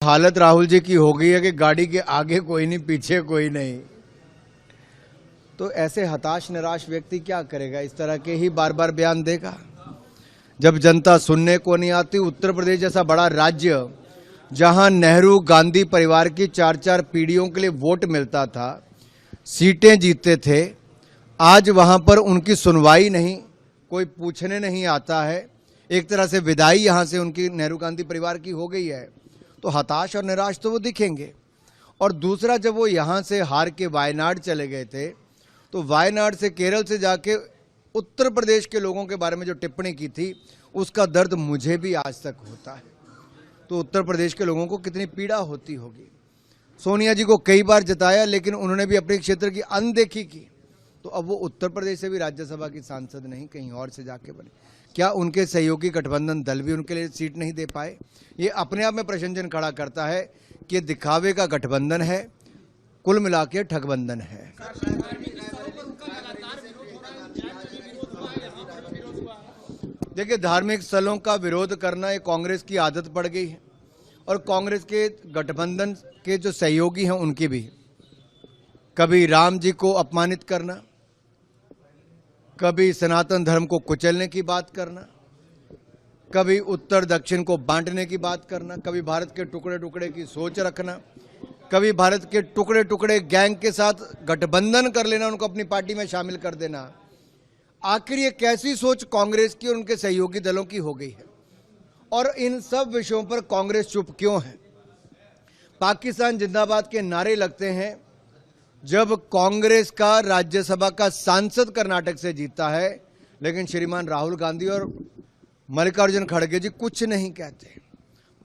हालत राहुल जी की हो गई है कि गाड़ी के आगे कोई नहीं, पीछे कोई नहीं। तो ऐसे हताश निराश व्यक्ति क्या करेगा? इस तरह के ही बार बार बयान देगा जब जनता सुनने को नहीं आती। उत्तर प्रदेश जैसा बड़ा राज्य जहां नेहरू गांधी परिवार की 4-4 पीढ़ियों के लिए वोट मिलता था, सीटें जीतते थे, आज वहां पर उनकी सुनवाई नहीं, कोई पूछने नहीं आता है। एक तरह से विदाई यहां से उनकी नेहरू गांधी परिवार की हो गई है। तो हताश और निराश तो वो दिखेंगे। और दूसरा, जब वो यहाँ से हार के वायनाड चले गए थे तो वायनाड से, केरल से जाके उत्तर प्रदेश के लोगों के बारे में जो टिप्पणी की थी उसका दर्द मुझे भी आज तक होता है। तो उत्तर प्रदेश के लोगों को कितनी पीड़ा होती होगी। सोनिया जी को कई बार जिताया लेकिन उन्होंने भी अपने क्षेत्र की अनदेखी की। तो अब वो उत्तर प्रदेश से भी राज्यसभा की सांसद नहीं, कहीं और से जाके बने। क्या उनके सहयोगी गठबंधन दल भी उनके लिए सीट नहीं दे पाए? ये अपने आप में प्रश्नचिन्ह खड़ा करता है कि दिखावे का गठबंधन है, कुल मिला के ठगबंधन है। देखिए, धार्मिक स्थलों का विरोध करना ये कांग्रेस की आदत पड़ गई है और कांग्रेस के गठबंधन के जो सहयोगी हैं उनकी भी। कभी राम जी को अपमानित करना, कभी सनातन धर्म को कुचलने की बात करना, कभी उत्तर दक्षिण को बांटने की बात करना, कभी भारत के टुकड़े टुकड़े की सोच रखना, कभी भारत के टुकड़े टुकड़े गैंग के साथ गठबंधन कर लेना, उनको अपनी पार्टी में शामिल कर देना। आखिर ये कैसी सोच कांग्रेस की और उनके सहयोगी दलों की हो गई है? और इन सब विषयों पर कांग्रेस चुप क्यों है? पाकिस्तान जिंदाबाद के नारे लगते हैं जब कांग्रेस का राज्यसभा का सांसद कर्नाटक से जीतता है, लेकिन श्रीमान राहुल गांधी और मल्लिकार्जुन खड़गे जी कुछ नहीं कहते,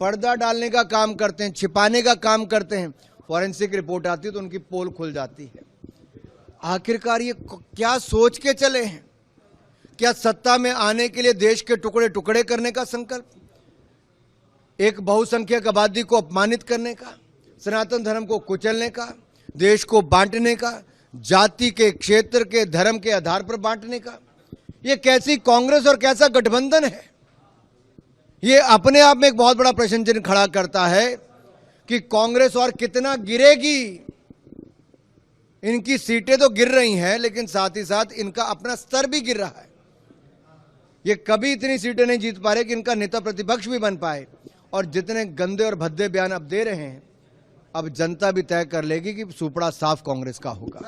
पर्दा डालने का काम करते हैं, छिपाने का काम करते हैं। फॉरेंसिक रिपोर्ट आती है तो उनकी पोल खुल जाती है। आखिरकार ये क्या सोच के चले हैं? क्या सत्ता में आने के लिए देश के टुकड़े टुकड़े करने का संकल्प, एक बहुसंख्यक आबादी को अपमानित करने का, सनातन धर्म को कुचलने का, देश को बांटने का, जाति के, क्षेत्र के, धर्म के आधार पर बांटने का? ये कैसी कांग्रेस और कैसा गठबंधन है? ये अपने आप में एक बहुत बड़ा प्रश्न चिन्ह खड़ा करता है कि कांग्रेस और कितना गिरेगी। इनकी सीटें तो गिर रही हैं लेकिन साथ ही साथ इनका अपना स्तर भी गिर रहा है। ये कभी इतनी सीटें नहीं जीत पा रहे कि इनका नेता प्रतिपक्ष भी बन पाए। और जितने गंदे और भद्दे बयान अब दे रहे हैं, अब जनता भी तय कर लेगी कि सुपड़ा साफ कांग्रेस का होगा।